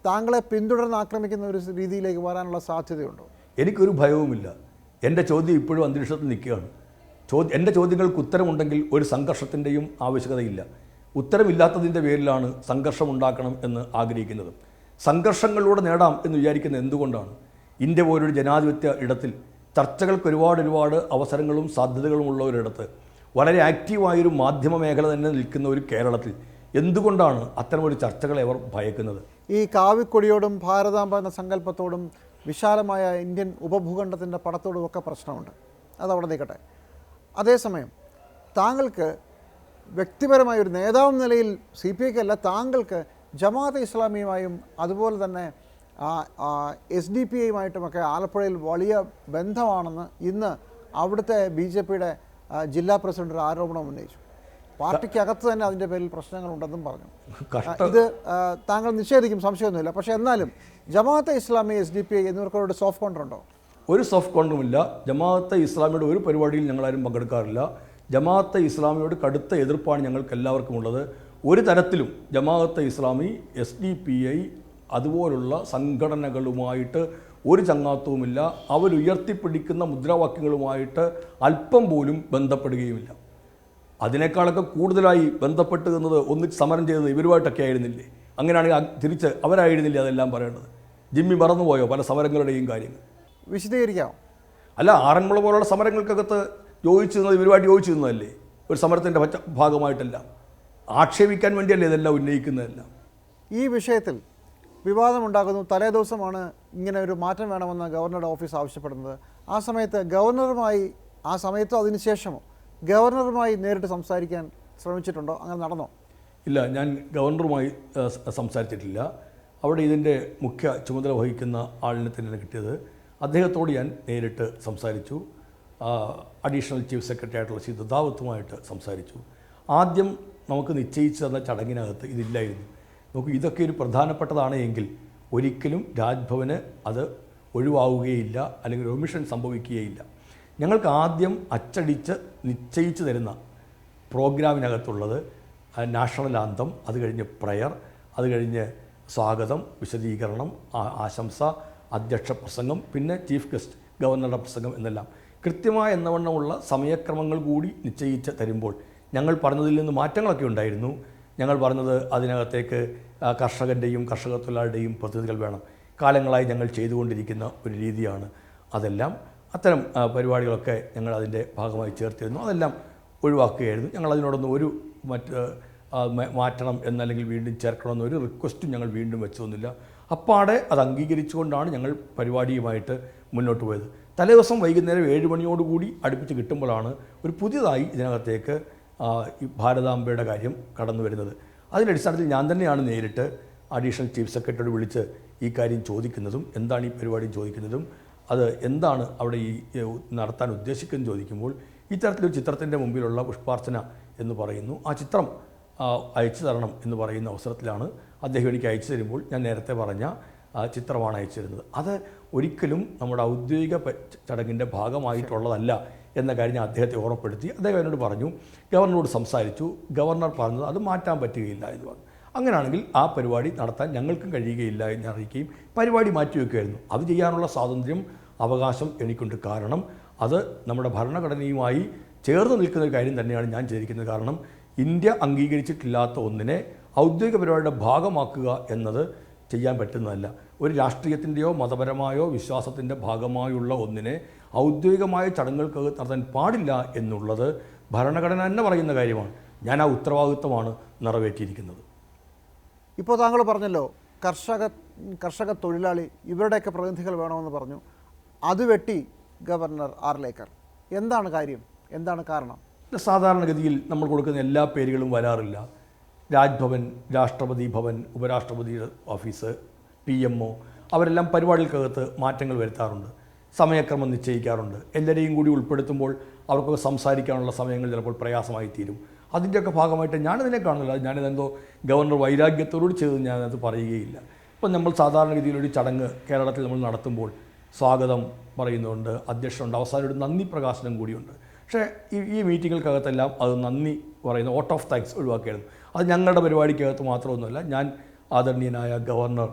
Speaker 1: താങ്കളെ പിന്തുടർന്ന് ആക്രമിക്കുന്ന ഒരു രീതിയിലേക്ക് വരാനുള്ള സാധ്യതയുണ്ടോ?
Speaker 2: എനിക്കൊരു ഭയവുമില്ല. എൻ്റെ ചോദ്യം ഇപ്പോഴും അന്തരീക്ഷത്തിൽ നിൽക്കുകയാണ്. എൻ്റെ ചോദ്യങ്ങൾക്ക് ഉത്തരമുണ്ടെങ്കിൽ ഒരു സംഘർഷത്തിൻ്റെയും ആവശ്യകതയില്ല. ഉത്തരമില്ലാത്തതിൻ്റെ പേരിലാണ് സംഘർഷമുണ്ടാക്കണം എന്ന് ആഗ്രഹിക്കുന്നത്. സംഘർഷങ്ങളിലൂടെ നേടാം എന്ന് വിചാരിക്കുന്നത് എന്തുകൊണ്ടാണ്? ഇന്ത്യ പോലൊരു ജനാധിപത്യ ഇടത്തിൽ ചർച്ചകൾക്ക് ഒരുപാട് അവസരങ്ങളും സാധ്യതകളും ഉള്ള ഒരിടത്ത്, വളരെ ആക്റ്റീവായൊരു മാധ്യമ മേഖല തന്നെ നിൽക്കുന്ന ഒരു കേരളത്തിൽ എന്തുകൊണ്ടാണ് അത്തരമൊരു ചർച്ചകളെ അവർ ഭയക്കുന്നത്?
Speaker 1: ഈ കാവിക്കൊടിയോടും ഭാരതാംബ എന്ന സങ്കല്പത്തോടും വിശാലമായ ഇന്ത്യൻ ഉപഭൂഖണ്ഡത്തിൻ്റെ പടത്തോടും ഒക്കെ പ്രശ്നമുണ്ട്. അതവിടെ നിൽക്കട്ടെ. അതേസമയം താങ്കൾക്ക് വ്യക്തിപരമായ ഒരു നേതാവ് നിലയിൽ CPI-ക്കല്ല, താങ്കൾക്ക് ജമാഅത്തെ ഇസ്ലാമിയുമായും അതുപോലെ തന്നെ SDP-യുമായിട്ടുമൊക്കെ ആലപ്പുഴയിൽ വലിയ ബന്ധമാണെന്ന് ഇന്ന് അവിടുത്തെ BJP-യുടെ ജില്ലാ പ്രസിഡന്റ് ഒരു ആരോപണം ഉന്നയിച്ചു. പാർട്ടിക്കകത്ത് തന്നെ അതിൻ്റെ പേരിൽ പ്രശ്നങ്ങളുണ്ടെന്നും പറഞ്ഞു. ഇത് താങ്കൾ നിഷേധിക്കും, സംശയമൊന്നുമില്ല. പക്ഷേ എന്നാലും ജമാഅത്തെ ഇസ്ലാമി SDP എന്നിവർക്കൊരു സോഫ്റ്റ് കോർണർ ഉണ്ടോ?
Speaker 2: ഒരു സോഫ്റ്റ് കോർണറുമില്ല. ജമാഅത്തെ ഇസ്ലാമിയുടെ ഒരു പരിപാടിയിൽ ഞങ്ങളാരും പങ്കെടുക്കാറില്ല. ജമാഅത്തെ ഇസ്ലാമിയോട് കടുത്ത എതിർപ്പാണ് ഞങ്ങൾക്ക് എല്ലാവർക്കും ഉള്ളത്. ഒരു തരത്തിലും ജമാഅത്തെ ഇസ്ലാമി SDP അതുപോലുള്ള സംഘടനകളുമായിട്ട് ഒരു ചങ്ങാത്തവുമില്ല. അവരുയർത്തിപ്പിടിക്കുന്ന മുദ്രാവാക്യങ്ങളുമായിട്ട് അല്പം പോലും ബന്ധപ്പെടുകയുമില്ല. അതിനേക്കാളൊക്കെ കൂടുതലായി ബന്ധപ്പെട്ട് നിന്നത് ഒന്നിച്ച് സമരം ചെയ്തത് ഇവരുമായിട്ടൊക്കെ ആയിരുന്നില്ലേ? അങ്ങനെയാണെങ്കിൽ തിരിച്ച് അവരായിരുന്നില്ലേ അതെല്ലാം പറയേണ്ടത്? ജിമ്മി മറന്നുപോയോ പല സമരങ്ങളുടെയും കാര്യങ്ങൾ?
Speaker 1: വിശദീകരിക്കാം.
Speaker 2: അല്ല, ആറന്മുള പോലുള്ള സമരങ്ങൾക്കകത്ത് യോജിച്ചു നിന്നത് ഇവരുമായിട്ട് യോജിച്ചു നിന്നതല്ലേ? ഒരു സമരത്തിൻ്റെ ഭാഗമായിട്ടല്ല, ആക്ഷേപിക്കാൻ വേണ്ടിയല്ലേ ഇതെല്ലാം ഉന്നയിക്കുന്നതെല്ലാം.
Speaker 1: ഈ വിഷയത്തിൽ വിവാദമുണ്ടാകുന്നു. തലേ ദിവസമാണ് ഇങ്ങനെ ഒരു മാറ്റം വേണമെന്ന് ഗവർണറുടെ ഓഫീസ് ആവശ്യപ്പെടുന്നത്. ആ സമയത്ത് ഗവർണറുമായി, ആ സമയത്തോ അതിനുശേഷമോ ഗവർണറുമായി നേരിട്ട് സംസാരിക്കാൻ ശ്രമിച്ചിട്ടുണ്ടോ? അങ്ങനെ നടന്നോ?
Speaker 2: ഇല്ല, ഞാൻ ഗവർണറുമായി സംസാരിച്ചിട്ടില്ല. അവിടെ ഇതിൻ്റെ മുഖ്യ ചുമതല വഹിക്കുന്ന ആളിനെ തന്നെയാണ് കിട്ടിയത്. അദ്ദേഹത്തോട് ഞാൻ നേരിട്ട് സംസാരിച്ചു. അഡീഷണൽ ചീഫ് സെക്രട്ടറി ആയിട്ടുള്ള സിദ്ധാവത്തുമായിട്ട് സംസാരിച്ചു. ആദ്യം നമുക്ക് നിശ്ചയിച്ചു തന്ന ചടങ്ങിനകത്ത് ഇതില്ലായിരുന്നു. നമുക്ക് ഇതൊക്കെ ഒരു പ്രധാനപ്പെട്ടതാണ് എങ്കിൽ ഒരിക്കലും രാജ്ഭവന് അത് ഒഴിവാവുകയില്ല, അല്ലെങ്കിൽ ഒമിഷൻ സംഭവിക്കുകയില്ല. ഞങ്ങൾക്ക് ആദ്യം അച്ചടിച്ച് നിശ്ചയിച്ചു തരുന്ന പ്രോഗ്രാമിനകത്തുള്ളത് നാഷണൽ ആന്തം, അത് കഴിഞ്ഞ് പ്രയർ, അത് കഴിഞ്ഞ് സ്വാഗതം, വിശദീകരണം, ആശംസ, അധ്യക്ഷ പ്രസംഗം, പിന്നെ ചീഫ് ഗസ്റ്റ് ഗവർണറുടെ പ്രസംഗം എന്നെല്ലാം കൃത്യമായ എന്നവണ്ണമുള്ള സമയക്രമങ്ങൾ കൂടി നിശ്ചയിച്ച് തരുമ്പോൾ ഞങ്ങൾ പറഞ്ഞതിൽ നിന്ന് മാറ്റങ്ങളൊക്കെ ഉണ്ടായിരുന്നു. ഞങ്ങൾ പറഞ്ഞത് അതിനകത്തേക്ക് കർഷകൻ്റെയും കർഷക തൊഴിലാളിയുടെയും പ്രതിനിധികൾ വേണം. കാലങ്ങളായി ഞങ്ങൾ ചെയ്തുകൊണ്ടിരിക്കുന്ന ഒരു രീതിയാണ് അതെല്ലാം. അത്തരം പരിപാടികളൊക്കെ ഞങ്ങൾ അതിൻ്റെ ഭാഗമായി ചേർത്തിരുന്നു. അതെല്ലാം ഒഴിവാക്കുകയായിരുന്നു. ഞങ്ങൾ അതിനോടൊന്നും ഒരു മാറ്റണം എന്നല്ലെങ്കിൽ വീണ്ടും ചേർക്കണമെന്നൊരു റിക്വസ്റ്റും ഞങ്ങൾ വീണ്ടും വെച്ചതൊന്നുമില്ല. അപ്പാടെ അത് അംഗീകരിച്ചുകൊണ്ടാണ് ഞങ്ങൾ പരിപാടിയുമായിട്ട് മുന്നോട്ട് പോയത്. തലേദിവസം വൈകുന്നേരം 7 മണിയോടുകൂടി അടുപ്പിച്ച് കിട്ടുമ്പോഴാണ് ഒരു പുതിയതായി ഇതിനകത്തേക്ക് ഈ ഭാരതാംബയുടെ കാര്യം കടന്നു വരുന്നത്. അതിൻ്റെ അടിസ്ഥാനത്തിൽ ഞാൻ തന്നെയാണ് നേരിട്ട് അഡീഷണൽ ചീഫ് സെക്രട്ടറിയോട് വിളിച്ച് ഈ കാര്യം ചോദിക്കുന്നതും എന്താണ് ഈ പരിപാടി ചോദിക്കുന്നതും അത് എന്താണ് അവിടെ ഈ നടത്താൻ ഉദ്ദേശിക്കുന്നത് ചോദിക്കുമ്പോൾ ഇത്തരത്തിലൊരു ചിത്രത്തിൻ്റെ മുമ്പിലുള്ള പുഷ്പാർച്ചന എന്ന് പറയുന്നു. ആ ചിത്രം അയച്ചു തരണം എന്ന് പറയുന്ന അവസരത്തിലാണ് അദ്ദേഹം എനിക്ക് അയച്ചു തരുമ്പോൾ ഞാൻ നേരത്തെ പറഞ്ഞ ചിത്രമാണ് അയച്ചു തരുന്നത്. അത് ഒരിക്കലും നമ്മുടെ ഔദ്യോഗിക ചടങ്ങിൻ്റെ ഭാഗമായിട്ടുള്ളതല്ല എന്ന കാര്യം ഞാൻ അദ്ദേഹത്തെ ഓർമ്മപ്പെടുത്തി. അദ്ദേഹം എന്നോട് പറഞ്ഞു, ഗവർണറോട് സംസാരിച്ചു, ഗവർണർ പറഞ്ഞത് അത് മാറ്റാൻ പറ്റുകയില്ല എന്ന് പറഞ്ഞു. അങ്ങനെയാണെങ്കിൽ ആ പരിപാടി നടത്താൻ ഞങ്ങൾക്കും കഴിയുകയില്ല എന്ന് അറിയിക്കുകയും പരിപാടി മാറ്റിവെക്കുകയായിരുന്നു. അത് ചെയ്യാനുള്ള സ്വാതന്ത്ര്യം, അവകാശം എനിക്കുണ്ട്. കാരണം അത് നമ്മുടെ ഭരണഘടനയുമായി ചേർന്ന് നിൽക്കുന്ന ഒരു കാര്യം തന്നെയാണ് ഞാൻ ചെയ്തിരിക്കുന്നത്. കാരണം ഇന്ത്യ അംഗീകരിച്ചിട്ടില്ലാത്ത ഒന്നിനെ ഔദ്യോഗിക പരിപാടിയുടെ ഭാഗമാക്കുക എന്നത് ചെയ്യാൻ പറ്റുന്നതല്ല. ഒരു രാഷ്ട്രീയത്തിൻ്റെയോ മതപരമായോ വിശ്വാസത്തിൻ്റെ ഭാഗമായുള്ള ഒന്നിനെ ഔദ്യോഗികമായ ചടങ്ങുകൾക്ക് നടത്താൻ പാടില്ല എന്നുള്ളത് ഭരണഘടന തന്നെ പറയുന്ന കാര്യമാണ്. ഞാൻ ആ ഉത്തരവാദിത്വമാണ് നിറവേറ്റിയിരിക്കുന്നത്.
Speaker 1: ഇപ്പോൾ താങ്കൾ പറഞ്ഞല്ലോ കർഷക തൊഴിലാളി ഇവരുടെയൊക്കെ പ്രതിനിധികൾ വേണമെന്ന് പറഞ്ഞു. അത് വെട്ടി ഗവർണർ ആർലേക്കർ. എന്താണ് കാര്യം? എന്താണ് കാരണം?
Speaker 2: സാധാരണഗതിയിൽ നമ്മൾ കൊടുക്കുന്ന എല്ലാ പേരുകളും വരാറില്ല. രാജ്ഭവൻ, രാഷ്ട്രപതി ഭവൻ, ഉപരാഷ്ട്രപതിയുടെ ഓഫീസ്, PMO അവരെല്ലാം പരിപാടികൾക്കകത്ത് മാറ്റങ്ങൾ വരുത്താറുണ്ട്, സമയക്രമം നിശ്ചയിക്കാറുണ്ട്. എല്ലാവരെയും കൂടി ഉൾപ്പെടുത്തുമ്പോൾ അവർക്കൊക്കെ സംസാരിക്കാനുള്ള സമയങ്ങൾ ചിലപ്പോൾ പ്രയാസമായി തീരും. അതിൻ്റെയൊക്കെ ഭാഗമായിട്ട് ഞാനതിനെ കാണുന്നില്ല. ഞാനിതെന്തോ ഗവർണർ വൈരാഗ്യത്തോട് ചെയ്ത് ഞാനത് പറയുകയില്ല. ഇപ്പം നമ്മൾ സാധാരണഗതിയിലൊരു ചടങ്ങ് കേരളത്തിൽ നമ്മൾ നടത്തുമ്പോൾ സ്വാഗതം പറയുന്നുണ്ട്, അധ്യക്ഷനുണ്ട്, അവസാനം ഒരു നന്ദി പ്രകാശനം കൂടിയുണ്ട്. പക്ഷേ ഈ മീറ്റിങ്ങുകൾക്കകത്തെല്ലാം അത് നന്ദി പറയുന്ന വോട്ട് ഓഫ് താങ്ക്സ് ഒഴിവാക്കിയായിരുന്നു. അത് ഞങ്ങളുടെ പരിപാടിക്കകത്ത് മാത്രമൊന്നുമല്ല. ഞാൻ ആദരണീയനായ ഗവർണർ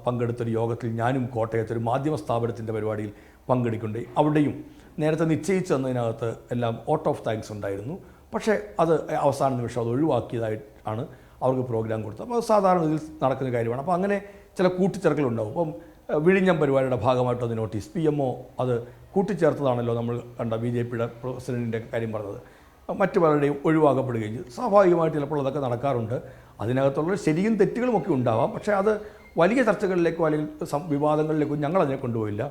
Speaker 2: പങ്കെടുത്തൊരു യോഗത്തിൽ ഞാനും കോട്ടയത്തൊരു മാധ്യമ സ്ഥാപനത്തിൻ്റെ പരിപാടിയിൽ പങ്കെടുക്കുകയുണ്ടായി. അവിടെയും നേരത്തെ നിശ്ചയിച്ചു തന്നതിനകത്ത് എല്ലാം വോട്ട് ഓഫ് താങ്ക്സ് ഉണ്ടായിരുന്നു. പക്ഷേ അത് അവസാന നിമിഷം അത് ഒഴിവാക്കിയതായിട്ടാണ് അവർക്ക് പ്രോഗ്രാം കൊടുത്തത്. അപ്പോൾ അത് സാധാരണ ഇതിൽ നടക്കുന്ന കാര്യമാണ്. അപ്പോൾ അങ്ങനെ ചില കൂട്ടിച്ചേർക്കലുണ്ടാവും. അപ്പം വിഴിഞ്ഞം പരിപാടിയുടെ ഭാഗമായിട്ട് അത് നോട്ടീസ് PMO അത് കൂട്ടിച്ചേർത്തതാണല്ലോ നമ്മൾ കണ്ട BJPയുടെ പ്രസിഡൻറ്റിൻ്റെ കാര്യം പറഞ്ഞത്. മറ്റു പലരുടെയും ഒഴിവാക്കപ്പെടുകയും ചെയ്തു. സ്വാഭാവികമായിട്ട് ചിലപ്പോൾ അതൊക്കെ നടക്കാറുണ്ട്. അതിനകത്തുള്ള ശരിയും തെറ്റുകളുമൊക്കെ ഉണ്ടാവാം. പക്ഷേ അത് വലിയ ചർച്ചകളിലേക്കോ അല്ലെങ്കിൽ വിവാദങ്ങളിലേക്കോ ഞങ്ങളതിനെ കൊണ്ടുപോയില്ല.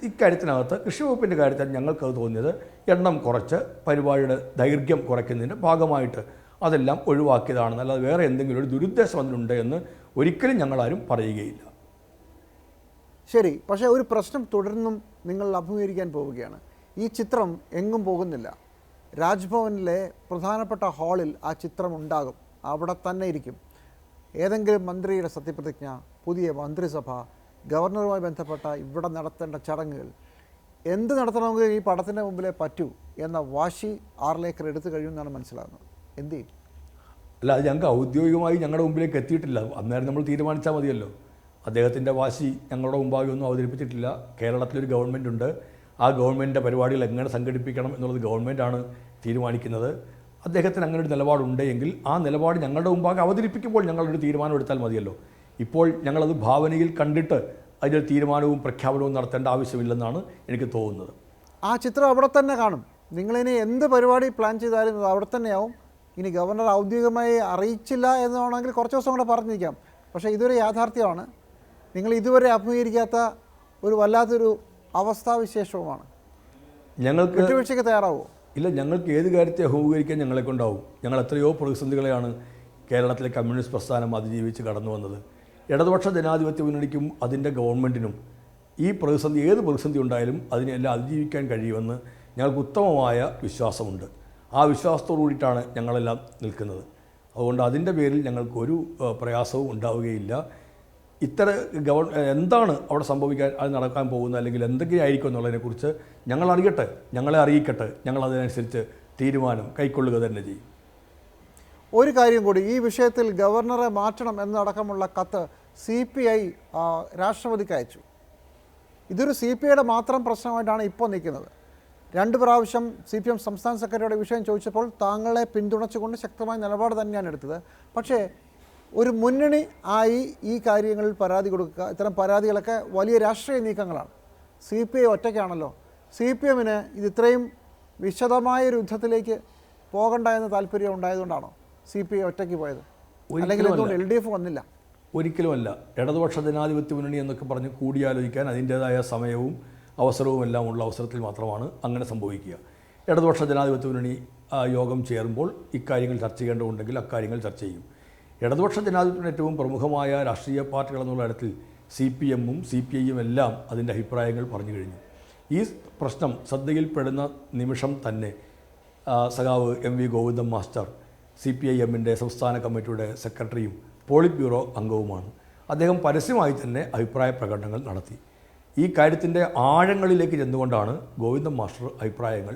Speaker 2: ഇക്കാര്യത്തിനകത്ത് കൃഷി വകുപ്പിൻ്റെ കാര്യത്തിൽ ഞങ്ങൾക്കത് തോന്നിയത് എണ്ണം കുറച്ച് പരിപാടിയുടെ ദൈർഘ്യം കുറയ്ക്കുന്നതിൻ്റെ ഭാഗമായിട്ട് അതെല്ലാം ഒഴിവാക്കിയതാണെന്ന്, അല്ലാതെ വേറെ എന്തെങ്കിലും ഒരു ദുരുദ്ദേശം അതിനുണ്ട് എന്ന് ഒരിക്കലും ഞങ്ങളാരും പറയുകയില്ല.
Speaker 1: ശരി, പക്ഷേ ഒരു പ്രശ്നം തുടർന്നും നിങ്ങൾ അഭിമുഖീകരിക്കാൻ പോവുകയാണ്. ഈ ചിത്രം എങ്ങും പോകുന്നില്ല. രാജ്ഭവനിലെ പ്രധാനപ്പെട്ട ഹാളിൽ ആ ചിത്രം ഉണ്ടാകും, അവിടെ തന്നെ ഇരിക്കും. ഏതെങ്കിലും മന്ത്രിയുടെ സത്യപ്രതിജ്ഞ, പുതിയ മന്ത്രിസഭ, ഗവർണറുമായി ബന്ധപ്പെട്ട ഇവിടെ നടത്തേണ്ട ചടങ്ങുകൾ എന്ത് നടത്തണമെങ്കിൽ ഈ പടത്തിൻ്റെ മുമ്പിലേ പറ്റൂ എന്ന വാശി ആർലേക്കർ എടുത്തു കഴിയുമെന്നാണ് മനസ്സിലാകുന്നത്. എന്ത് ചെയ്യും?
Speaker 2: അല്ല, അത് ഞങ്ങൾക്ക് ഔദ്യോഗികമായി ഞങ്ങളുടെ മുമ്പിലേക്ക് എത്തിയിട്ടില്ല. അന്നേരം നമ്മൾ തീരുമാനിച്ചാൽ മതിയല്ലോ. അദ്ദേഹത്തിൻ്റെ വാശി ഞങ്ങളുടെ മുമ്പാകെ ഒന്നും അവതരിപ്പിച്ചിട്ടില്ല. കേരളത്തിലൊരു ഗവൺമെൻറ് ഉണ്ട്. ആ ഗവൺമെൻറ്റിൻ്റെ പരിപാടികൾ എങ്ങനെ സംഘടിപ്പിക്കണം എന്നുള്ളത് ഗവൺമെൻറ്റാണ് തീരുമാനിക്കുന്നത്. അദ്ദേഹത്തിന് അങ്ങനെ ഒരു നിലപാടുണ്ട് എങ്കിൽ ആ നിലപാട് ഞങ്ങളുടെ മുമ്പാകെ അവതരിപ്പിക്കുമ്പോൾ ഞങ്ങളൊരു തീരുമാനം എടുത്താൽ മതിയല്ലോ. ഇപ്പോൾ ഞങ്ങളത് ഭാവനയിൽ കണ്ടിട്ട് അതിൽ തീരുമാനവും പ്രഖ്യാപനവും നടത്തേണ്ട ആവശ്യമില്ലെന്നാണ് എനിക്ക് തോന്നുന്നത്.
Speaker 1: ആ ചിത്രം അവിടെ തന്നെ കാണും. നിങ്ങളിനി എന്ത് പരിപാടി പ്ലാൻ ചെയ്താലും അത് അവിടെ തന്നെയാവും. ഇനി ഗവർണർ ഔദ്യോഗികമായി അറിയിച്ചില്ല എന്നാണെങ്കിൽ കുറച്ച് ദിവസം കൂടെ പറഞ്ഞിരിക്കാം. പക്ഷേ ഇതൊരു യാഥാർത്ഥ്യമാണ്. നിങ്ങൾ ഇതുവരെ അഭിമുഖീകരിക്കാത്ത ഒരു വല്ലാത്തൊരു അവസ്ഥാവിശേഷവുമാണ്.
Speaker 2: ഞങ്ങൾക്ക്
Speaker 1: വിട്ടുവീഴ്ചയ്ക്ക് തയ്യാറാവുമോ?
Speaker 2: ഇല്ല, ഞങ്ങൾക്ക് ഏത് കാര്യത്തെ അഭിമുഖീകരിക്കാൻ ഞങ്ങളെ കൊണ്ടാവും. ഞങ്ങൾ എത്രയോ പ്രതിസന്ധികളെയാണ് കേരളത്തിലെ കമ്മ്യൂണിസ്റ്റ് പ്രസ്ഥാനം അതിജീവിച്ച് കടന്നു വന്നത്. ഇടതുപക്ഷ ജനാധിപത്യ മുന്നണിക്കും അതിൻ്റെ ഗവൺമെൻറ്റിനും ഈ പ്രതിസന്ധി, ഏത് പ്രതിസന്ധി ഉണ്ടായാലും അതിനെല്ലാം അതിജീവിക്കാൻ കഴിയുമെന്ന് ഞങ്ങൾക്ക് ഉത്തമമായ വിശ്വാസമുണ്ട്. ആ വിശ്വാസത്തോടു കൂടിയിട്ടാണ് ഞങ്ങളെല്ലാം നിൽക്കുന്നത്. അതുകൊണ്ട് അതിൻ്റെ പേരിൽ ഞങ്ങൾക്ക് ഒരു പ്രയാസവും ഉണ്ടാവുകയില്ല. എന്താണ് അവിടെ സംഭവിക്കാൻ, അത് നടക്കാൻ പോകുന്നത്, അല്ലെങ്കിൽ എന്തൊക്കെയായിരിക്കും ആയിരിക്കും എന്നുള്ളതിനെക്കുറിച്ച് ഞങ്ങളെ അറിയിക്കട്ടെ. ഞങ്ങൾ അതിനനുസരിച്ച് തീരുമാനം കൈക്കൊള്ളുക തന്നെ ചെയ്യും.
Speaker 1: ഒരു കാര്യം കൂടി, ഈ വിഷയത്തിൽ ഗവർണറെ മാറ്റണം എന്നടക്കമുള്ള കത്ത് CPI രാഷ്ട്രപതിക്ക് അയച്ചു. ഇതൊരു CPIയുടെ മാത്രം പ്രശ്നമായിട്ടാണ് ഇപ്പോൾ നിൽക്കുന്നത്. 2 പ്രാവശ്യം CPM സംസ്ഥാന സെക്രട്ടറിയുടെ വിഷയം ചോദിച്ചപ്പോൾ താങ്കളെ പിന്തുണച്ചുകൊണ്ട് ശക്തമായ നിലപാട് തന്നെയാണ് എടുത്തത്. പക്ഷേ ഒരു മുന്നണി ആയി ഈ കാര്യങ്ങളിൽ പരാതി കൊടുക്കുക, ഇത്തരം പരാതികളൊക്കെ വലിയ രാഷ്ട്രീയ നീക്കങ്ങളാണ്. CPI ഒറ്റയ്ക്കാണല്ലോ. CPMന് ഇത് ഇത്രയും വിശദമായൊരു യുദ്ധത്തിലേക്ക് പോകണ്ട എന്ന താല്പര്യം ഉണ്ടായതുകൊണ്ടാണോ CPI ഒറ്റയ്ക്ക് പോയത്? അല്ലെങ്കിൽ എന്തുകൊണ്ട് LDF വന്നില്ല?
Speaker 2: ഒരിക്കലുമല്ല. ഇടതുപക്ഷ ജനാധിപത്യ മുന്നണി എന്നൊക്കെ പറഞ്ഞ് കൂടിയാലോചിക്കാൻ അതിൻ്റേതായ സമയവും അവസരവും എല്ലാം ഉള്ള അവസരത്തിൽ മാത്രമാണ് അങ്ങനെ സംഭവിക്കുക. ഇടതുപക്ഷ ജനാധിപത്യ മുന്നണി യോഗം ചേരുമ്പോൾ ഇക്കാര്യങ്ങൾ ചർച്ച ചെയ്യേണ്ടതുണ്ടെങ്കിൽ അക്കാര്യങ്ങൾ ചർച്ച ചെയ്യും. ഇടതുപക്ഷ ജനാധിപത്യത്തിന് ഏറ്റവും പ്രമുഖമായ രാഷ്ട്രീയ പാർട്ടികൾ എന്നുള്ള തരത്തിൽ CPMഉം CPIയും എല്ലാം അതിൻ്റെ അഭിപ്രായങ്ങൾ പറഞ്ഞു കഴിഞ്ഞു. ഈ പ്രശ്നം ശ്രദ്ധയിൽപ്പെടുന്ന നിമിഷം തന്നെ സഖാവ് MV ഗോവിന്ദൻ മാസ്റ്റർ CPIഎമ്മിൻ്റെ സംസ്ഥാന കമ്മിറ്റിയുടെ സെക്രട്ടറിയും പോളിറ്റ് ബ്യൂറോ അംഗവുമാണ്. അദ്ദേഹം പരസ്യമായി തന്നെ അഭിപ്രായ പ്രകടനങ്ങൾ നടത്തി. ഈ കാര്യത്തിൻ്റെ ആഴങ്ങളിലേക്ക് ചെന്നുകൊണ്ടാണ് ഗോവിന്ദൻ മാസ്റ്റർ അഭിപ്രായങ്ങൾ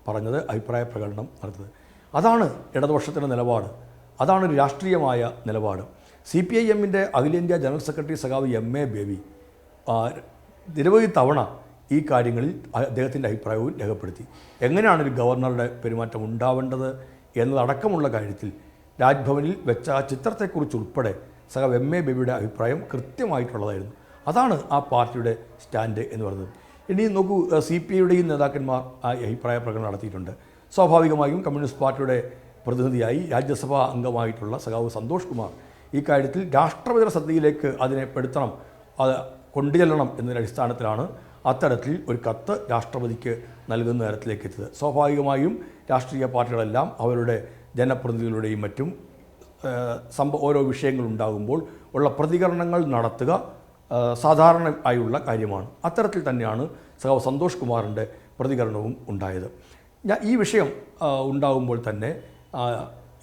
Speaker 2: പറഞ്ഞത്, അഭിപ്രായ പ്രകടനം നടത്തിയത്. അതാണ് ഇടതുപക്ഷത്തിൻ്റെ നിലപാട്, അതാണ് ഒരു രാഷ്ട്രീയമായ നിലപാട്. CPIഎമ്മിൻ്റെ അഖിലേന്ത്യാ ജനറൽ സെക്രട്ടറി സഖാവ് MA ബേബി നിരവധി തവണ ഈ കാര്യങ്ങളിൽ അദ്ദേഹത്തിൻ്റെ അഭിപ്രായവും രേഖപ്പെടുത്തി. എങ്ങനെയാണ് ഒരു ഗവർണറുടെ പെരുമാറ്റം ഉണ്ടാവേണ്ടത് എന്നതടക്കമുള്ള കാര്യത്തിൽ രാജ്ഭവനിൽ വെച്ച ആ ചിത്രത്തെക്കുറിച്ചുൾപ്പെടെ സഖാവ് MA ബേബിയുടെ അഭിപ്രായം കൃത്യമായിട്ടുള്ളതായിരുന്നു. അതാണ് ആ പാർട്ടിയുടെ സ്റ്റാൻഡ് എന്ന് പറയുന്നത്. ഇനി നോക്കൂ, CPIയുടെയും നേതാക്കന്മാർ ആ അഭിപ്രായ പ്രകടനം നടത്തിയിട്ടുണ്ട്. സ്വാഭാവികമായും കമ്മ്യൂണിസ്റ്റ് പാർട്ടിയുടെ പ്രതിനിധിയായി രാജ്യസഭാ അംഗമായിട്ടുള്ള സഖാവ് സന്തോഷ് കുമാർ ഈ കാര്യത്തിൽ രാഷ്ട്രപതിയുടെ ശ്രദ്ധയിലേക്ക് അതിനെ പെടുത്തണം, അത് കൊണ്ടുചെല്ലണം എന്നതിൻ്റെ അടിസ്ഥാനത്തിലാണ് അത്തരത്തിൽ ഒരു കത്ത് രാഷ്ട്രപതിക്ക് നൽകുന്ന തരത്തിലേക്ക് എത്തിയത്. സ്വാഭാവികമായും രാഷ്ട്രീയ പാർട്ടികളെല്ലാം അവരുടെ ജനപ്രതിനിധികളുടെയും മറ്റും ഓരോ വിഷയങ്ങളുണ്ടാകുമ്പോൾ ഉള്ള പ്രതികരണങ്ങൾ നടത്തുക സാധാരണ ആയുള്ള കാര്യമാണ്. അത്തരത്തിൽ തന്നെയാണ് സഖാവ് സന്തോഷ് കുമാറിൻ്റെ പ്രതികരണവും ഉണ്ടായത്. ഈ വിഷയം ഉണ്ടാകുമ്പോൾ തന്നെ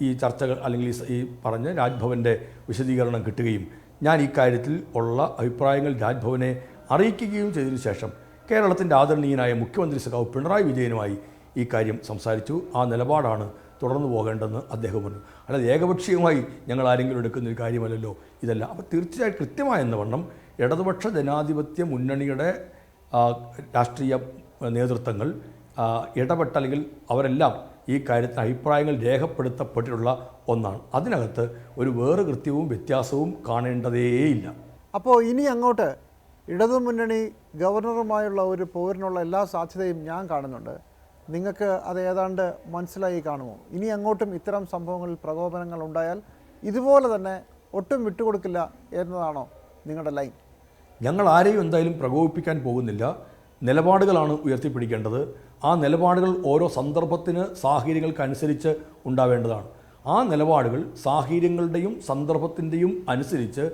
Speaker 2: ഈ ചർച്ചകൾ അല്ലെങ്കിൽ ഈ പറഞ്ഞ രാജ്ഭവൻ്റെ വിശദീകരണം കിട്ടുകയും ഞാൻ ഈ കാര്യത്തിൽ ഉള്ള അഭിപ്രായങ്ങൾ രാജ്ഭവനെ അറിയിക്കുകയും ചെയ്തതിനു ശേഷം കേരളത്തിൻ്റെ ആദരണീയനായ മുഖ്യമന്ത്രി സഖാവ് പിണറായി വിജയനുമായി ഈ കാര്യം സംസാരിച്ചു. ആ നിലപാടാണ് തുടർന്നു പോകേണ്ടെന്ന് അദ്ദേഹം പറഞ്ഞു. അല്ലാതെ ഏകപക്ഷീയമായി ഞങ്ങൾ ആരെങ്കിലും എടുക്കുന്ന ഒരു കാര്യമല്ലല്ലോ ഇതല്ല. അപ്പോൾ തീർച്ചയായും കൃത്യമായ എന്നവണ്ണം ഇടതുപക്ഷ ജനാധിപത്യ മുന്നണിയുടെ രാഷ്ട്രീയ നേതൃത്വങ്ങൾ ഇടപെട്ട, അല്ലെങ്കിൽ അവരെല്ലാം ഈ കാര്യത്തിൽ അഭിപ്രായങ്ങൾ രേഖപ്പെടുത്തപ്പെട്ടിട്ടുള്ള ഒന്നാണ്. അതിനകത്ത് ഒരു വേറെ കൃത്യവും വ്യത്യാസവും കാണേണ്ടതേയില്ല.
Speaker 1: അപ്പോൾ ഇനി അങ്ങോട്ട് ഇടതുമുന്നണി ഗവർണറുമായുള്ള ഒരു പോരിനുള്ള എല്ലാ സാധ്യതയും ഞാൻ കാണുന്നുണ്ട്. നിങ്ങൾക്ക് അത് ഏതാണ്ട് മനസ്സിലായി കാണുമോ? ഇനി അങ്ങോട്ടും ഇത്തരം സംഭവങ്ങളിൽ പ്രകോപനങ്ങൾ ഉണ്ടായാൽ ഇതുപോലെ തന്നെ ഒട്ടും വിട്ടുകൊടുക്കില്ല എന്നതാണോ നിങ്ങളുടെ ലൈൻ?
Speaker 2: ഞങ്ങൾ ആരെയും എന്തായാലും പ്രകോപിപ്പിക്കാൻ പോകുന്നില്ല. നിലപാടുകളാണ് ഉയർത്തിപ്പിടിക്കേണ്ടത്. ആ നിലപാടുകൾ ഓരോ സന്ദർഭത്തിന് സാഹചര്യങ്ങൾക്കനുസരിച്ച് ഉണ്ടാവേണ്ടതാണ്. ആ നിലപാടുകൾ സാഹചര്യങ്ങളുടെയും സന്ദർഭത്തിൻ്റെയും അനുസരിച്ച്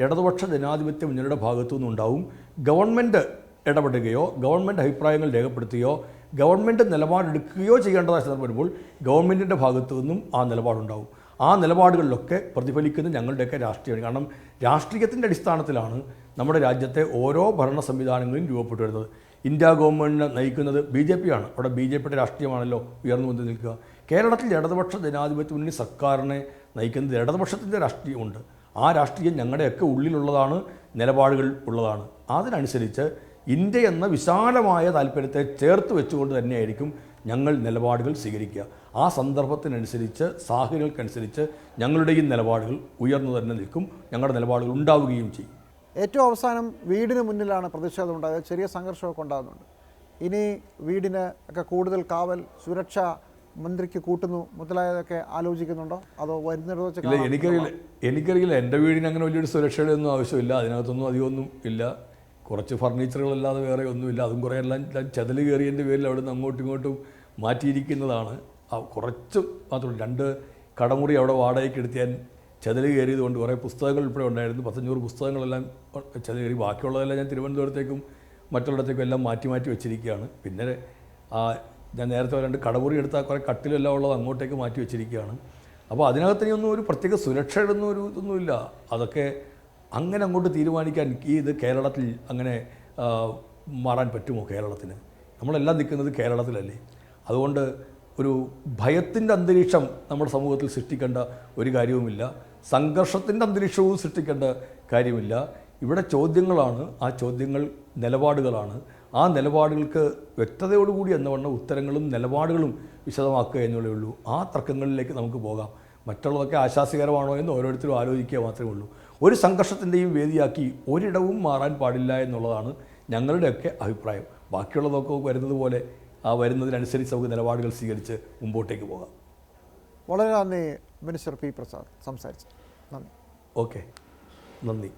Speaker 2: ഇടതുപക്ഷ ജനാധിപത്യ മുന്നണിയുടെ ഭാഗത്തു നിന്നുണ്ടാവും. ഗവൺമെൻറ് ഇടപെടുകയോ ഗവൺമെൻറ് അഭിപ്രായങ്ങൾ രേഖപ്പെടുത്തുകയോ ഗവൺമെൻറ് നിലപാടെടുക്കുകയോ ചെയ്യേണ്ടതായ സന്ദർഭം വരുമ്പോൾ ഗവൺമെൻറ്റിൻ്റെ ഭാഗത്തു നിന്നും ആ നിലപാടുണ്ടാവും. ആ നിലപാടുകളിലൊക്കെ പ്രതിഫലിക്കുന്ന ഞങ്ങളുടെയൊക്കെ രാഷ്ട്രീയമാണ്. കാരണം രാഷ്ട്രീയത്തിൻ്റെ അടിസ്ഥാനത്തിലാണ് നമ്മുടെ രാജ്യത്തെ ഓരോ ഭരണ സംവിധാനങ്ങളും രൂപപ്പെട്ടു വരുന്നത്. ഇന്ത്യ ഗവൺമെൻറ്റിനെ നയിക്കുന്നത് BJP ആണ്. അവിടെ BJPയുടെ രാഷ്ട്രീയമാണല്ലോ ഉയർന്നു വന്ന് നിൽക്കുക. കേരളത്തിൽ ഇടതുപക്ഷ ജനാധിപത്യ മുന്നണി സർക്കാരിനെ നയിക്കുന്നത് ഇടതുപക്ഷത്തിൻ്റെ രാഷ്ട്രീയമുണ്ട്. ആ രാഷ്ട്രീയം ഞങ്ങളുടെയൊക്കെ ഉള്ളിലുള്ളതാണ്, നിലപാടുകൾ ഉള്ളതാണ്. അതിനനുസരിച്ച് ഇന്ത്യ എന്ന വിശാലമായ താല്പര്യത്തെ ചേർത്ത് വെച്ചുകൊണ്ട് തന്നെയായിരിക്കും ഞങ്ങൾ നിലപാടുകൾ സ്വീകരിക്കുക. ആ സന്ദർഭത്തിനനുസരിച്ച് സാഹചര്യങ്ങൾക്കനുസരിച്ച് ഞങ്ങളുടെയും നിലപാടുകൾ ഉയർന്നു തന്നെ നിൽക്കും. ഞങ്ങളുടെ നിലപാടുകൾ ഉണ്ടാവുകയും ചെയ്യും.
Speaker 1: ഏറ്റവും അവസാനം വീടിന് മുന്നിലാണ് പ്രതിഷേധം ഉണ്ടായത്. ചെറിയ സംഘർഷമൊക്കെ ഉണ്ടാകുന്നുണ്ട്. ഇനി വീടിന് ഒക്കെ കൂടുതൽ കാവൽ, സുരക്ഷ മന്ത്രിക്ക് കൂട്ടുന്നു മുതലായതൊക്കെ ആലോചിക്കുന്നുണ്ടോ? അതോ വരുന്നിടത്ത് വെച്ച്?
Speaker 2: ഇല്ല, എനിക്കറിയില്ല. എൻ്റെ വീടിന് അങ്ങനെ വലിയൊരു സുരക്ഷയുടെ ഒന്നും ആവശ്യമില്ല. അതിനകത്തൊന്നും അധികമൊന്നും ഇല്ല. കുറച്ച് ഫർണിച്ചറുകളല്ലാതെ വേറെ ഒന്നുമില്ല. അതും കുറേ എല്ലാം ചെതൽ കയറിയതിൻ്റെ പേരിൽ അവിടെ നിന്ന് അങ്ങോട്ടും ഇങ്ങോട്ടും മാറ്റിയിരിക്കുന്നതാണ്. കുറച്ച് മാത്രമല്ല. 2 കടമുറി അവിടെ വാടകയ്ക്ക് എടുത്താൻ ചെതൽ കയറിയത് കൊണ്ട് കുറേ പുസ്തകങ്ങൾ ഇവിടെ ഉണ്ടായിരുന്നു. 500 പുസ്തകങ്ങളെല്ലാം ചെതൽ കയറി. ബാക്കിയുള്ളതെല്ലാം ഞാൻ തിരുവനന്തപുരത്തേക്കും മറ്റുള്ളിടത്തേക്കും എല്ലാം മാറ്റി വെച്ചിരിക്കുകയാണ്. പിന്നെ ഞാൻ നേരത്തെ രണ്ട് കടമുറി എടുത്താൽ കുറേ കട്ടിലെല്ലാം ഉള്ളത് അങ്ങോട്ടേക്ക് മാറ്റി വെച്ചിരിക്കുകയാണ്. അപ്പോൾ അതിനകത്ത് ഇനിയൊന്നും ഒരു പ്രത്യേക സുരക്ഷയുടെ ഒരു ഇതൊന്നുമില്ല. അതൊക്കെ അങ്ങനെ അങ്ങോട്ട് തീരുമാനിക്കാൻ ഇത് കേരളത്തിൽ അങ്ങനെ മാറാൻ പറ്റുമോ? കേരളത്തിന് നമ്മളെല്ലാം നിൽക്കുന്നത് കേരളത്തിലല്ലേ. അതുകൊണ്ട് ഒരു ഭയത്തിൻ്റെ അന്തരീക്ഷം നമ്മുടെ സമൂഹത്തിൽ സൃഷ്ടിക്കേണ്ട ഒരു കാര്യവുമില്ല. സംഘർഷത്തിൻ്റെ അന്തരീക്ഷവും സൃഷ്ടിക്കേണ്ട കാര്യമില്ല. ഇവിടെ ചോദ്യങ്ങളാണ്, ആ ചോദ്യങ്ങൾ നിലപാടുകളാണ്. ആ നിലപാടുകൾക്ക് വ്യക്തതയോടുകൂടി എന്നവണ്ണം ഉത്തരങ്ങളും നിലപാടുകളും വിശദമാക്കുക എന്നുള്ളേ ഉള്ളൂ. ആ തർക്കങ്ങളിലേക്ക് നമുക്ക് പോകാം. മറ്റുള്ളതൊക്കെ ആശാസ്യകരമാണോ എന്ന് ഓരോരുത്തരും ആലോചിക്കുക മാത്രമേ ഉള്ളൂ. ഒരു സംഘർഷത്തിൻ്റെയും വേദിയാക്കി ഒരിടവും മാറാൻ പാടില്ല എന്നുള്ളതാണ് ഞങ്ങളുടെയൊക്കെ അഭിപ്രായം. ബാക്കിയുള്ളതൊക്കെ വരുന്നത് പോലെ വരുന്നതിനനുസരിച്ച് നമുക്ക് നിലപാടുകൾ സ്വീകരിച്ച് മുമ്പോട്ടേക്ക് പോകാം.
Speaker 1: വളരെ നന്ദി മിനിസ്റ്റർ പി പ്രസാദ് സംസാരിച്ചു. നന്ദി.
Speaker 2: ഓക്കെ, നന്ദി.